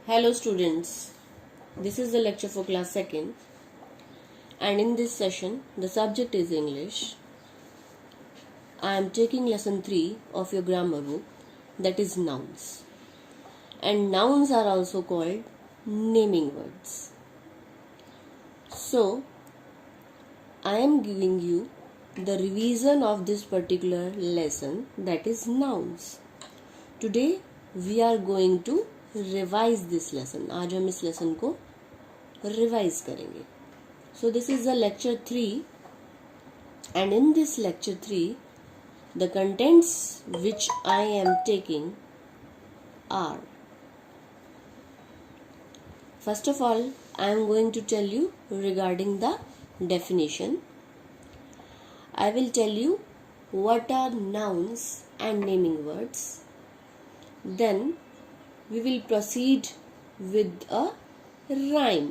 Hello students, this is the lecture for class 2nd and in this session the subject is English. I am taking lesson 3 of your grammar book, that is nouns. And nouns are also called naming words. So I am giving you the revision of this particular lesson, that is nouns. Today we are going to revise this lesson. आज हम इस lesson को revise करेंगे. So this is the lecture 3 and in this lecture 3 the contents which I am taking are, first of all I am going to tell you regarding the definition. I will tell you what are nouns and naming words. Then we will proceed with a rhyme,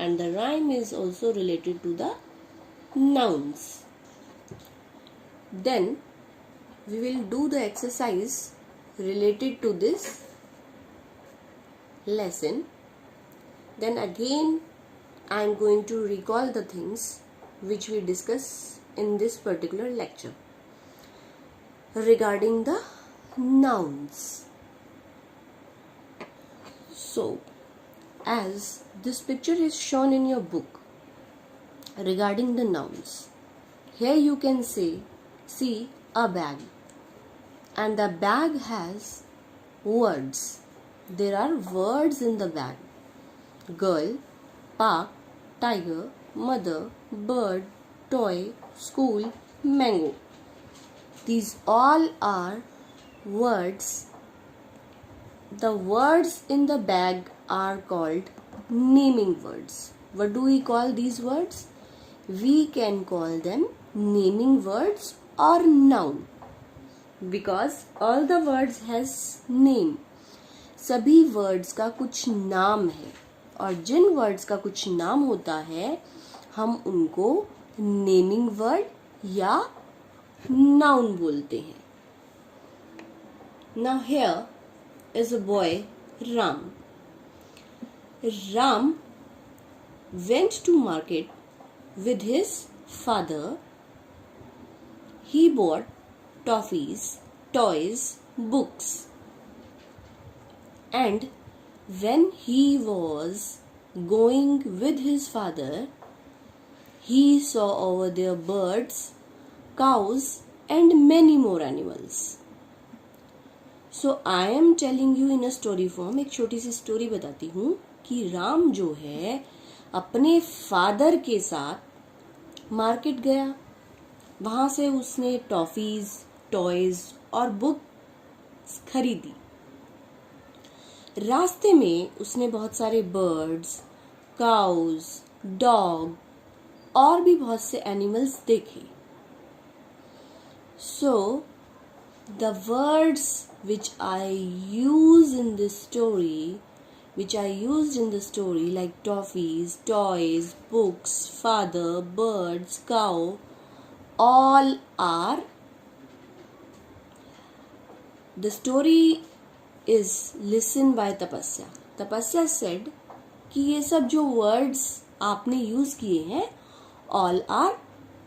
and the rhyme is also related to the nouns. Then we will do the exercise related to this lesson. Then again I am going to recall the things which we discuss in this particular lecture regarding the nouns. So, as this picture is shown in your book regarding the nouns, here you can see a bag, and the bag has words. There are words in the bag: girl, park, tiger, mother, bird, toy, school, mango. These all are words. The words in the bag are called naming words. What do we call these words? We can call them naming words or noun, because all the words has name. सभी words का कुछ नाम है, और जिन words का कुछ नाम होता है हम उनको naming word या noun बोलते हैं. Now here is a boy, Ram. Ram went to market with his father. He bought toffees, toys, books. And when he was going with his father, he saw over there birds, cows, and many more animals. So I am telling you in a story form. एक छोटी सी story बताती हूँ कि राम जो है अपने father के साथ मार्केट गया. वहां से उसने टॉफीज, टॉयज और बुक खरीदी. रास्ते में उसने बहुत सारे बर्ड्स, काउज, डॉग और भी बहुत से एनिमल्स देखे. सो the words which I used in the story, like toffees, toys, books, father, birds, cow, all are. The story is listened by Tapasya. Tapasya said कि ये सब जो words आपने यूज किए हैं all are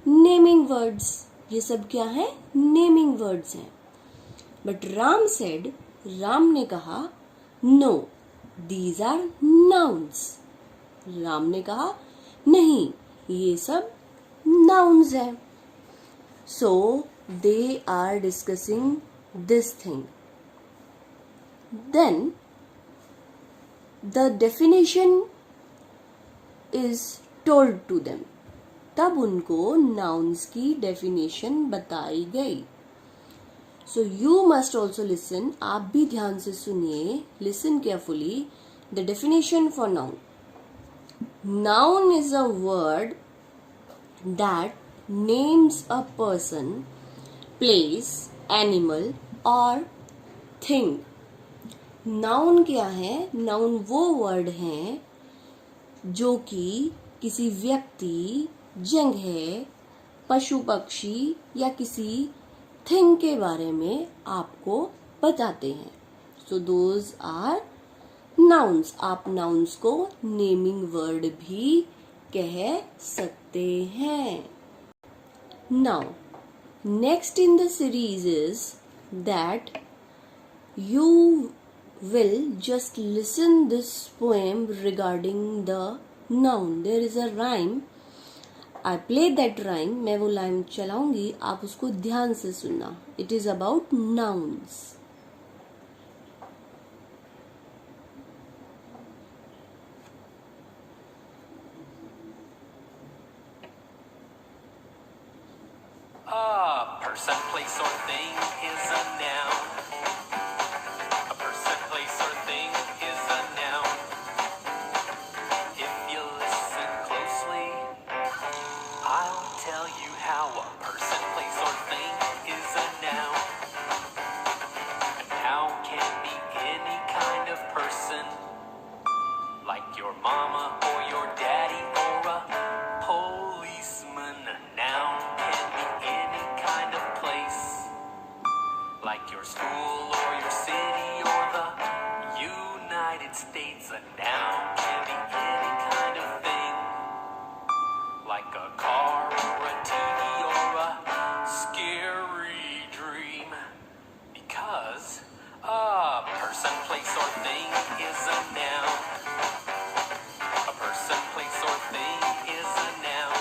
naming words. ये सब क्या है? Naming words हैं. But Ram said, राम ने कहा, no, these are nouns. Ram ने कहा, नहीं, ये सब nouns हैं. So they are discussing this thing. Then the definition is told to them. तब उनको nouns की definition बताई गई. So you must also listen. आप भी ध्यान से सुनिए. Listen carefully. The definition for noun. Noun is a word that names a person, place, animal or thing. Noun क्या है? Noun वो word हैं जो कि किसी व्यक्ति, जगह, पशु पक्षी या किसी थिंग के बारे में आपको बताते हैं. सो दोज आर nouns, आप nouns को naming word भी कह सकते हैं. Now, next in the series is that you will just listen this poem regarding the noun. There is a rhyme. I play that rhyme. मैं वो line चलाऊंगी, आप उसको ध्यान से सुनना. It is about nouns. A person, place, or thing is a noun. A person, place, or thing is a noun. If you listen closely, I'll tell you how a person, place, or thing is a noun. A noun can be any kind of person, like your mama or your daddy or a policeman. A noun can be any kind of place, like your school or your city or the United States. A noun can be any kind of thing, like a car or a TV or a scary dream. Because a person, place, or thing is a noun. A person, place, or thing is a noun.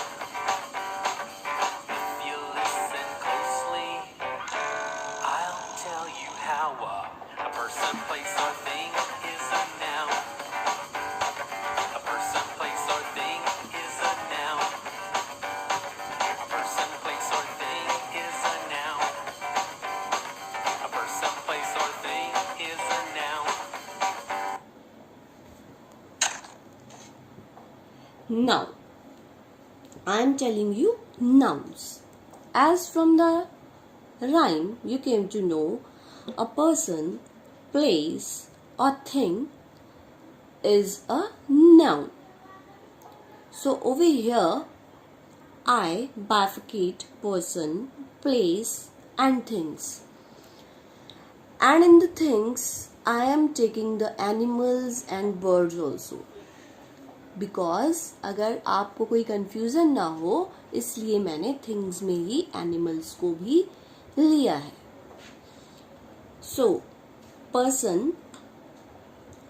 If you listen closely, I'll tell you how a person, place, or thing is a noun. A person, place, or thing is a noun. A person, place, or thing is a noun. A person, place, or thing is a noun. Now, I am telling you nouns. As from the rhyme, you came to know a person, place, or thing is a noun. So over here, I bifurcate person, place, and things. And in the things, I am taking the animals and birds also. Because अगर आपको कोई confusion ना हो, इसलिए मैंने things में ही animals को भी लिया है. So person,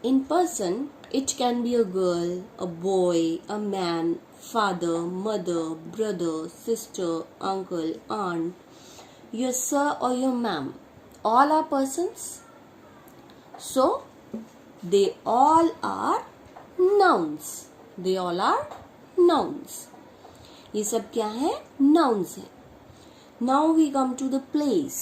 in person it can be a girl, a boy, a man, father, mother, brother, sister, uncle, aunt, your sir और your ma'am. All are persons. So they all are nouns. They all are nouns. ये सब क्या है? Nouns है. Now we come to the place.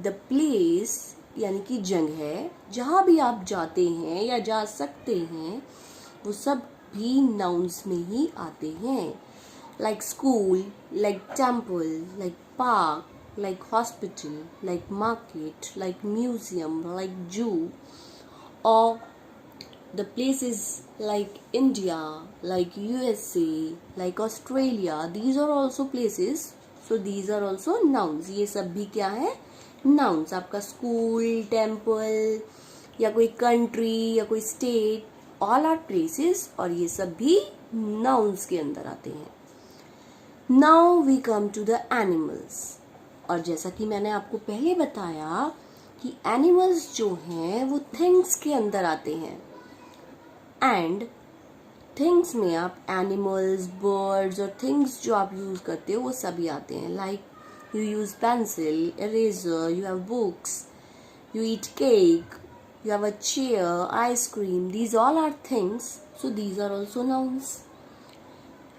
The place यानी कि जगह, जहाँ भी आप जाते हैं या जा सकते हैं, वो सब भी nouns में ही आते हैं. Like school, like temple, like park, like hospital, like market, like museum, like zoo, or the places like India, like USA, like Australia, these are also places. So these are also nouns. ये सब भी क्या है? Nouns. आपका school, temple, या कोई country, या कोई state, all are places, और ये सब भी nouns के अंदर आते हैं. Now we come to the animals. और जैसा कि मैंने आपको पहले बताया कि animals जो हैं वो things के अंदर आते हैं. एंड थिंग्स में आप एनिमल्स, बर्ड्स और थिंग्स जो आप यूज करते हो वो सभी आते हैं. Like you use pencil, eraser, you have books, you eat cake, you have a chair, ice cream. These all are things. So these are also nouns.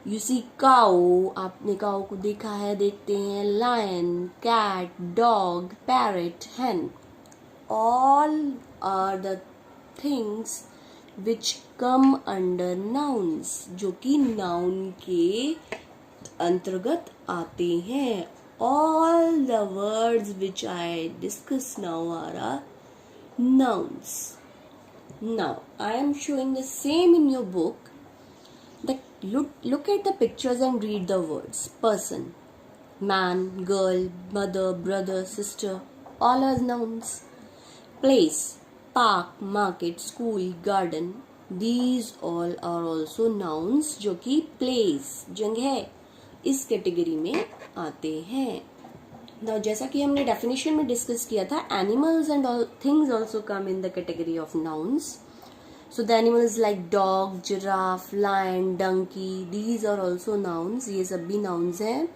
You see cow, आपने काउ को देखा है, देखते हैं. Lion, cat, dog, parrot, hen. All are the things which come under nouns, जो कि noun के अंतर्गत आते हैं. All the words which I discuss now are nouns. Now I am showing the same in your book. Look at the pictures and read the words. Person, man, girl, mother, brother, sister, all are nouns. Place, park, market, school, garden, these all are also nouns, जो कि place, जगह, इस category में आते हैं. Now, जैसा कि हमने डेफिनेशन में डिस्कस किया था, animals and all things also come in the category of nouns. So the animals like dog, giraffe, lion, donkey, these are also nouns. ये सब भी nouns हैं.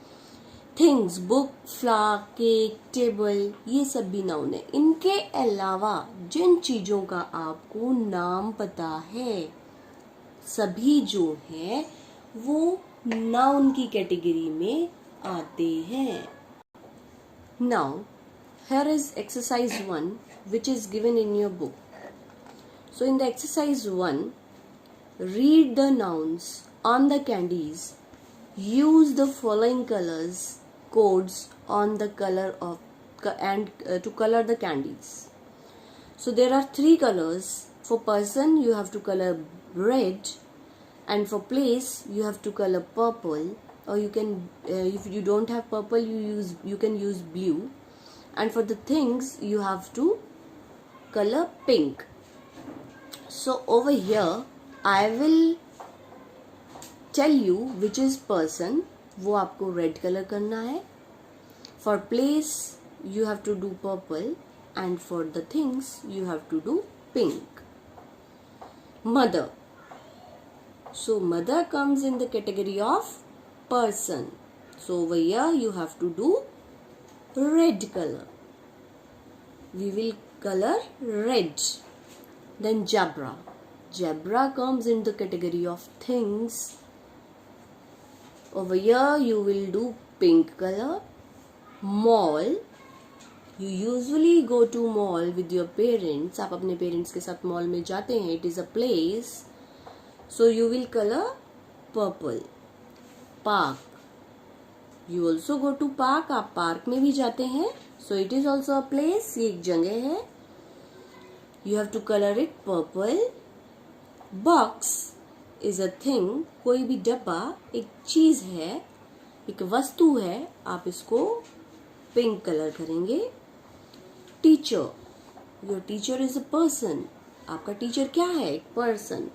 Things, book, flower, cake, table, ये सब भी noun है. इनके अलावा जिन चीजों का आपको नाम पता है, सभी जो है वो noun की कैटेगरी में आते हैं. Now, here is exercise 1, which is given in your book. So in the exercise 1, read the nouns on the candies. Use the following colors codes on the color of to color the candies. So there are 3 colors. For person you have to color red, and for place you have to color purple, or you can if you don't have purple you can use blue, and for the things you have to color pink. So over here I will tell you which is person, वो आपको red color करना है. For place you have to do purple, and for the things you have to do pink. Mother. So mother comes in the category of person. So over here you have to do red color. We will color red. Then zebra. Zebra comes in the category of things. Over here you will do pink color. Mall. You usually go to mall with your parents. आप अपने parents के साथ mall में जाते हैं. It is a place. So you will color purple. Park. You also go to park. आप park में भी जाते हैं. So it is also a place. ये एक जगह है. You have to color it purple. Box is a thing. कोई भी डब्बा एक चीज है, एक वस्तु है, आप इसको पिंक कलर करेंगे. Teacher. Your teacher is a person. आपका टीचर क्या है? एक person.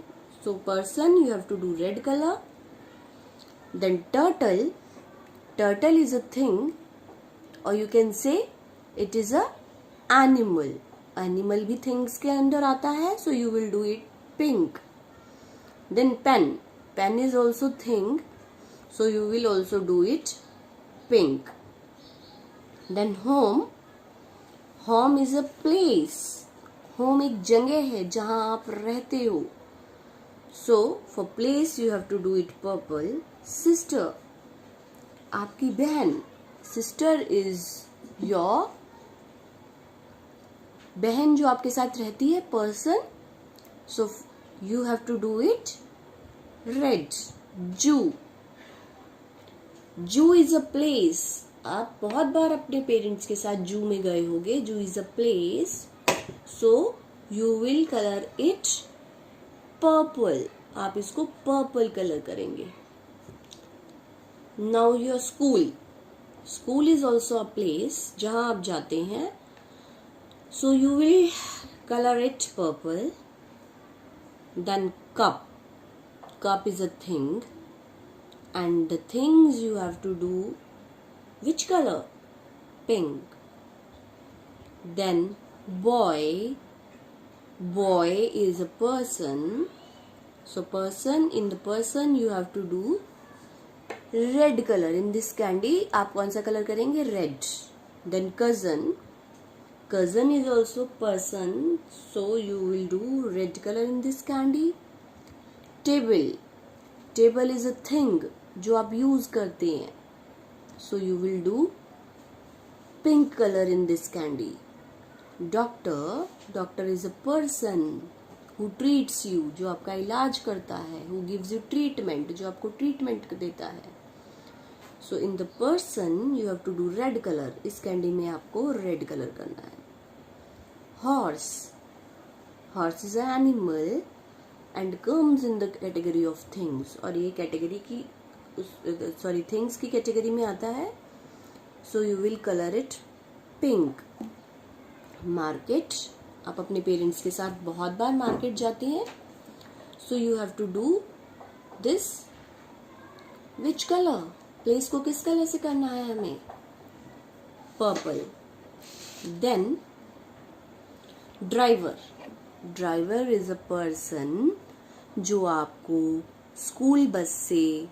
So person you have to do red color. Then turtle. Turtle is a thing, or you can say it is a animal. Animal भी things के अंदर आता है, so you will do it pink. Then pen. Pen is also thing, so you will also do it pink. Then home. Home is a place. Home एक जगह है जहाँ आप रहते हो. So for place you have to do it purple. Sister. आपकी बहन. Sister is your बहन जो आपके साथ रहती है, person. So you have to do it red. Zoo. Zoo is a place. आप बहुत बार अपने पेरेंट्स के साथ जू में गए होंगे. जू is a place, so you will colour it purple. आप इसको पर्पल कलर करेंगे. Now your school. School is also a place जहां आप जाते हैं. So you will color it purple. Then cup. Cup is a thing, and the things you have to do which color? Pink. Then boy. Boy is a person. So person, in the person you have to do red color. In this candy आप कौन सा colour करेंगे? Red. Then cousin. Cousin is also person, so you will do red color in this candy. Table. Table is a thing जो आप use करते हैं, so you will do pink color in this candy. Doctor. Doctor is a person who treats you, जो आपका इलाज करता है. Who gives you treatment, जो आपको treatment देता है. So in the person you have to do red color. इस कैंडी में आपको red color करना है. Horse. Horse is an animal and comes in the category of things. और ये कैटेगरी की things की कैटेगरी में आता है. So you will color it pink. Market. आप अपने पेरेंट्स के साथ बहुत बार मार्केट जाते हैं. So you have to do this. Which colour? Place को किस कलर से करना है हमें? Purple. Then driver. Driver is a person जो आपको स्कूल बस से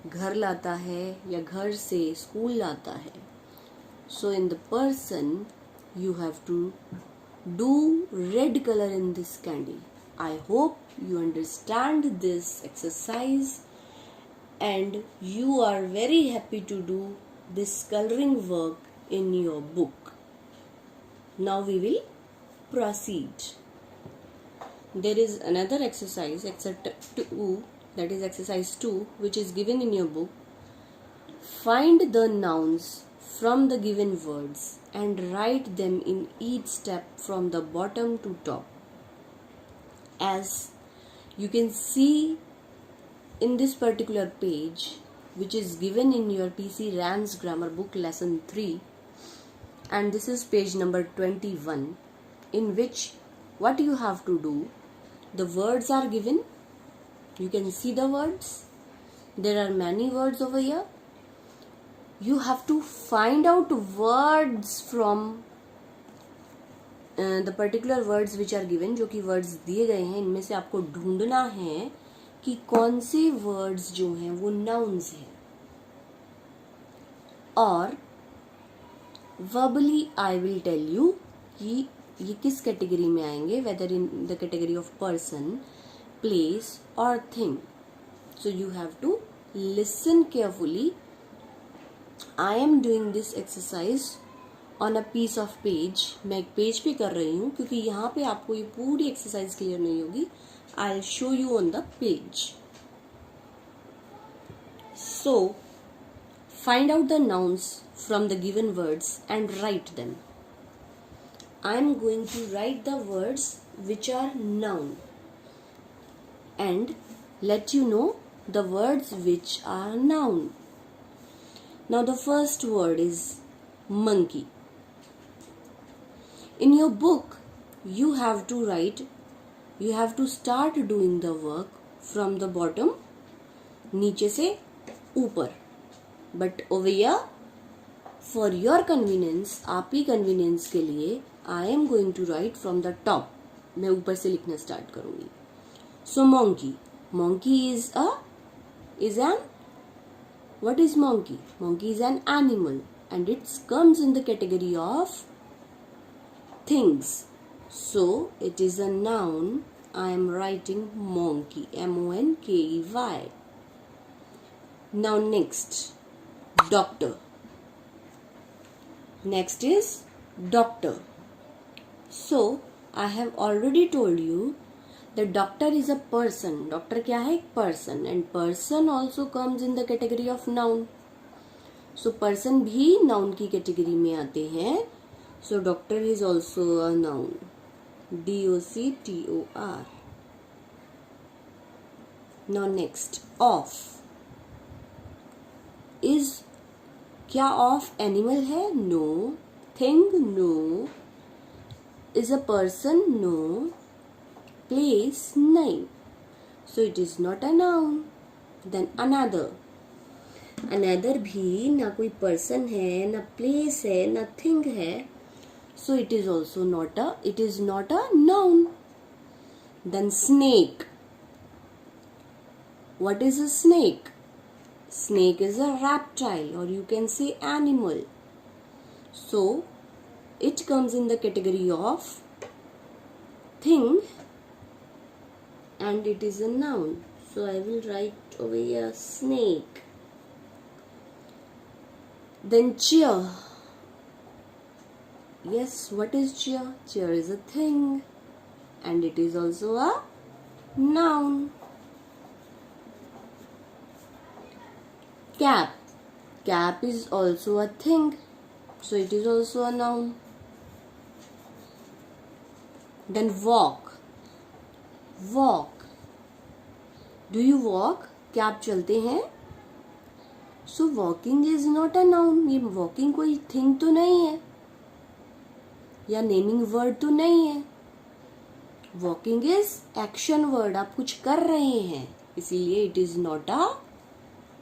घर लाता है या घर से स्कूल लाता है. So in the person you have to do red color in this candy. I hope you understand this exercise and you are very happy to do this coloring work in your book. Now we will proceed. There is another exercise, exercise 2, that is exercise 2, which is given in your book. Find the nouns from the given words and write them in each step from the bottom to top. As you can see in this particular page, which is given in your PC Rand's Grammar Book Lesson 3, and this is page number 21, in which what you have to do, the words are given. You can see the words. There are many words over here. You have to find out words from the particular words which are given. जो कि words दिए गए हैं, इनमें से आपको ढूंढना है कि कौन से words जो हैं वो nouns हैं. और verbally I will tell you कि ये किस कैटेगरी में आएंगे, whether in the category of person, place or thing. So you have to listen carefully. I am doing this exercise on a piece of page. मैं एक page पे कर रही हूँ क्योंकि यहाँ पे आपको ये पूरी एक्सरसाइज क्लियर नहीं होगी. I'll show you on the page. So, find out the nouns from the given words and write them. I am going to write the words which are noun and let you know the words which are noun. Now the first word is monkey. In your book, you have to start doing the work from the bottom, नीचे से ऊपर. But over here, for your convenience, आप ही convenience के लिए, I am going to write from the top. मैं ऊपर से लिखना start करूँगी. So monkey. Monkey is an What is monkey? Monkey is an animal and it comes in the category of things. So it is a noun. I am writing monkey. M-O-N-K-E-Y. Now next, doctor. Next is doctor. So I have already told you the doctor is a person. Doctor क्या है? एक person. And person also comes in the category of noun. So person भी noun की category में आते हैं. So doctor is also a noun. D-O-C-T-O-R. Now next, off. Is क्या off animal है? No. Thing? No. Is a person? No. Place? नहीं. So it is not a noun. Then another. Another भी ना कोई person है, ना place है, ना thing है. So it is also not a noun. Then snake. What is a snake? Snake is a reptile or you can say animal. So it comes in the category of thing. And it is a noun. So I will write over here snake. Then chair. Yes, what is chair? Chair is a thing. And it is also a noun. Cap. Cap is also a thing. So it is also a noun. Then walk. Walk. Do you walk? क्या आप चलते हैं? So walking is not a noun. ये walking कोई thing तो नहीं है या naming word तो नहीं है. वॉकिंग इज एक्शन वर्ड, आप कुछ कर रहे हैं, इसीलिए it is not a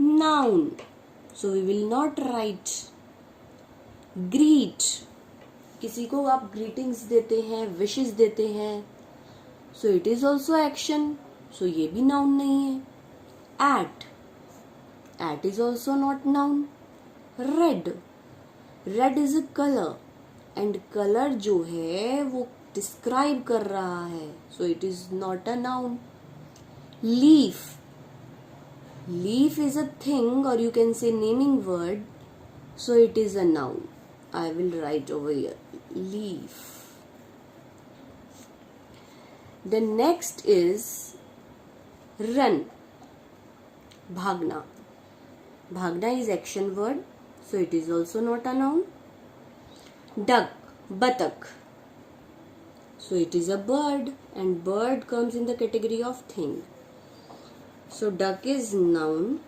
noun. So we will not write. Greet, किसी को आप ग्रीटिंग्स देते हैं, विशेस देते हैं, so it is also action, so ये भी नाउन नहीं है. Eat, eat is also not noun. Red, red is a colour and colour जो है वो डिस्क्राइब कर रहा है, so it is not a noun. Leaf, leaf is a thing or you can say naming word, so it is a noun. I will write over here leaf. The next is run, bhagna. Bhagna is action word, so it is also not a noun. Duck, batak, so it is a bird and bird comes in the category of thing. So duck is noun.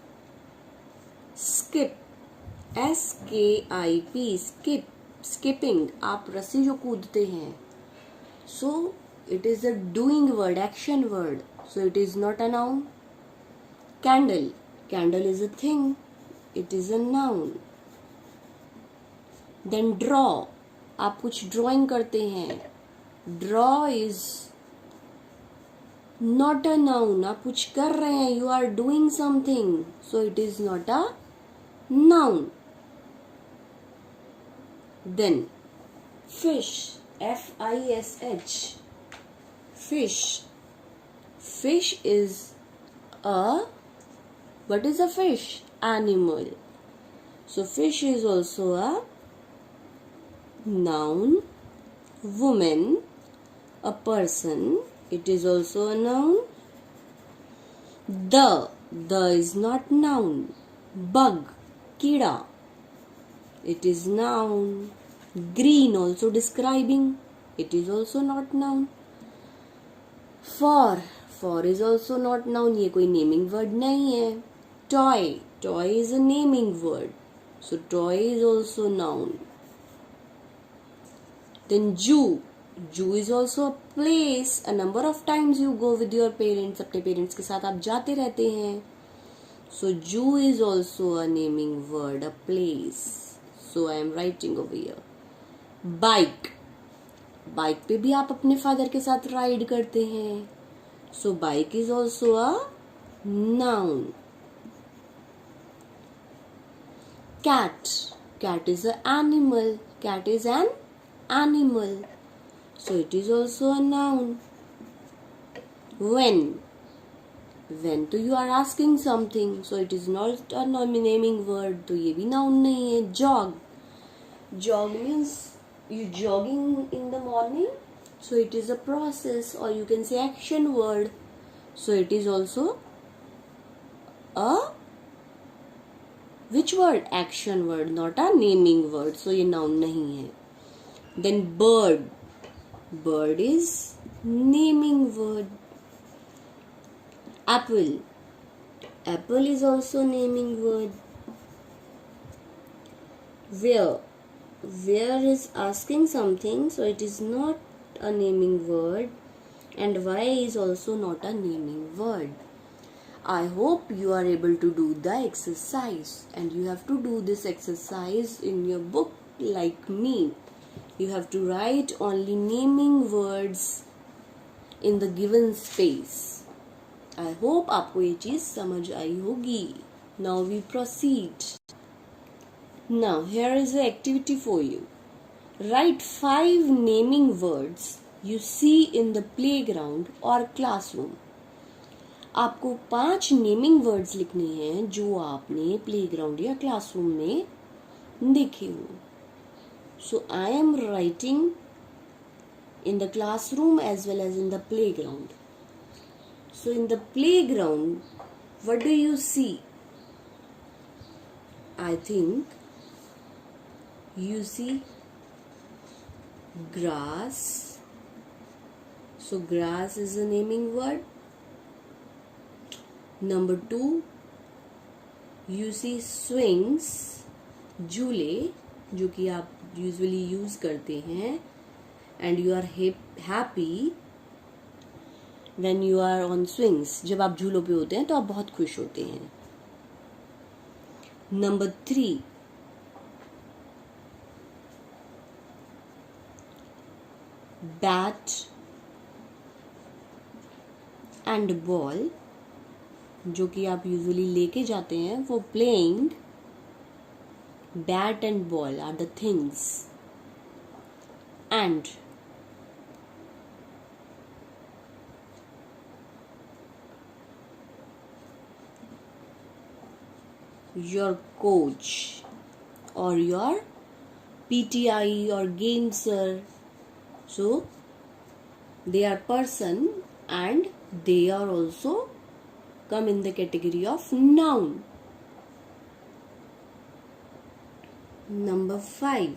Skip, skip, skip, skipping, आप रस्सी जो कूदते हैं, so it is a doing word, action word, so it is not a noun. Candle, candle is a thing, it is a noun. Then draw, आप कुछ drawing करते हैं, draw is not a noun, आप कुछ कर रहे हैं, you are doing something, so it is not a noun. Then fish, fish, fish, fish is a, what is a fish? Animal, so fish is also a noun. Woman, a person, it is also a noun. The is not noun. Bug, kida, it is noun. Green, also describing, it is also not noun. For is also not noun, ये कोई naming word नहीं है. Toy is a naming word, so toy is also noun. Then Zoo is also a place. A number of times you go with your parents, अपने parents के साथ आप जाते रहते हैं, so zoo is also a naming word, a place, so I am writing over here. Bike, bike पे भी आप अपने father के साथ ride करते हैं, so bike is also a noun. Cat is an animal, cat is an animal, so it is also a noun. When तो you are asking something, so it is not a naming word, तो ये भी noun नहीं है. Jog means you jogging in the morning, so it is a process or you can say action word, so it is also a which word? Action word, not a naming word, so ये noun नहीं है. Then bird is naming word. Apple is also naming word. Where is asking something, so it is not a naming word, and why is also not a naming word. I hope you are able to do the exercise, and you have to do this exercise in your book like me. You have to write only naming words in the given space. I hope आपको ये चीज समझ आई होगी. Now we proceed. Now here is the activity for you. Write 5 naming words you see in the playground or classroom. आपको 5 naming words लिखने हैं जो आपने प्लेग्राउंड या क्लासरूम में देखे हो. So I am writing in the classroom as well as in the playground. So in the playground, what do you see? I think you see grass. So grass is a naming word. Number 2, you see swings, झूले जो कि आप usually use करते हैं, and you are happy when you are on swings, जब आप झूलों पे होते हैं तो आप बहुत खुश होते हैं. Number 3, bat and ball, जो कि आप यूजुअली लेके जाते हैं, वो playing bat and ball are the things, and your coach or your PTI or game sir, so they are person and they are also come in the category of noun. Number 5,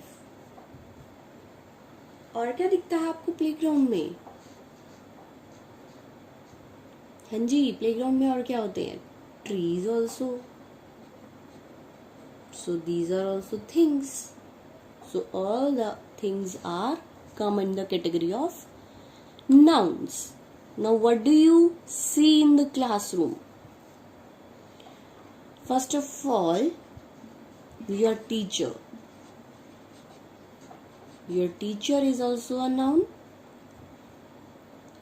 और क्या दिखता है आपको playground में? हाँ जी, playground में और क्या होते हैं? Trees also. So these are also things. So all the things are come in the category of nouns. Now what do you see in the classroom? First of all, your teacher. Your teacher is also a noun.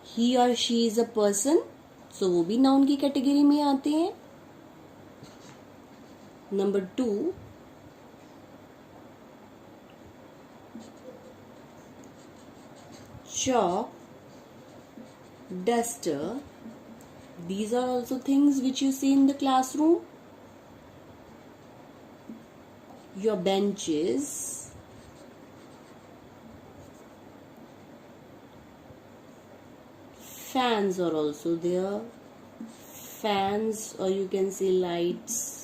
He or she is a person. So वो भी noun की category में आते हैं. Number 2, chalk, duster, these are also things which you see in the classroom. Your benches, fans are also there, fans, or you can say lights.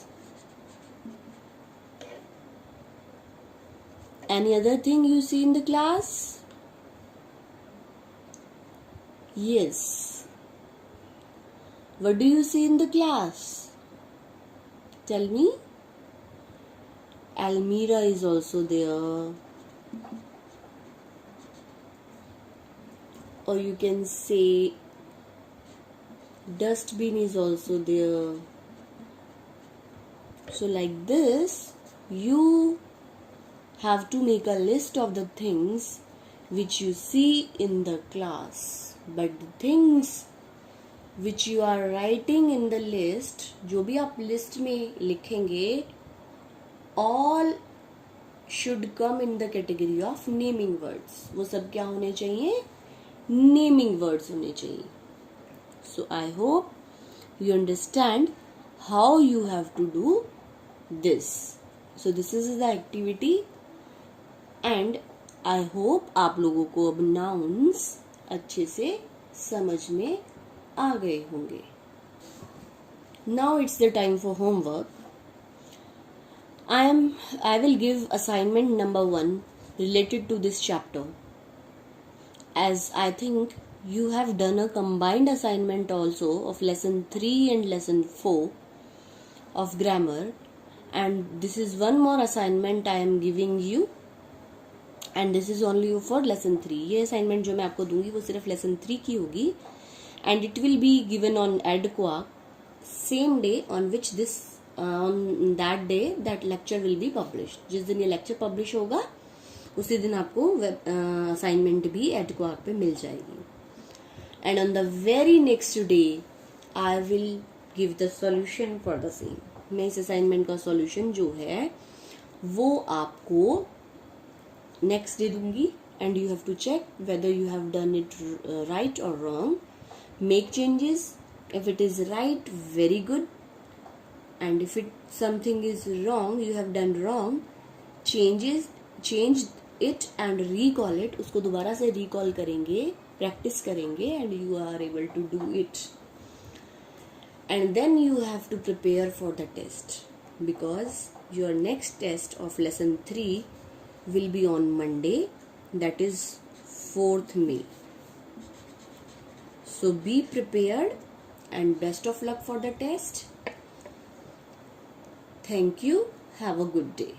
Any other thing you see in the class? Yes. What do you see in the class? Tell me. Almirah is also there. Or you can say dustbin is also there. So like this, you have to make a list of the things which you see in the class. But the things which you are writing in the list, जो भी आप list में लिखेंगे, all should come in the category of naming words. वो सब क्या होने चाहिए? Naming words होने चाहिए. So I hope you understand how you have to do this. So this is the activity and I hope आप लोगों को अब nouns अच्छे से समझ में आ गए होंगे. Now it's the time for homework. I will give assignment number 1 related to this chapter, as I think you have done a combined assignment also of lesson 3 and lesson 4 of grammar, and this is one more assignment I am giving you. And this is only for lesson 3. ये assignment जो मैं आपको दूंगी वो सिर्फ lesson 3 की होगी and it will be given on Edquack same day on which this on that day that lecture will be published. जिस दिन ये लेक्चर पब्लिश होगा उसी दिन आपको असाइनमेंट भी एडक्वाक पे मिल जाएगी. And on the very next day I will give the solution for the same. मैं इस असाइनमेंट का सॉल्यूशन जो है वो आपको नेक्स्ट डे दूंगी and you have to check whether you have done it right और wrong. Make changes. If it is right, very good, and if it something is wrong, you have done wrong, change it and recall it. उसको दोबारा से recall करेंगे, practice करेंगे and you are able to do it. And then you have to prepare for the test because your next test of lesson 3 will be on Monday, that is 4th May. So be prepared and best of luck for the test. Thank you. Have a good day.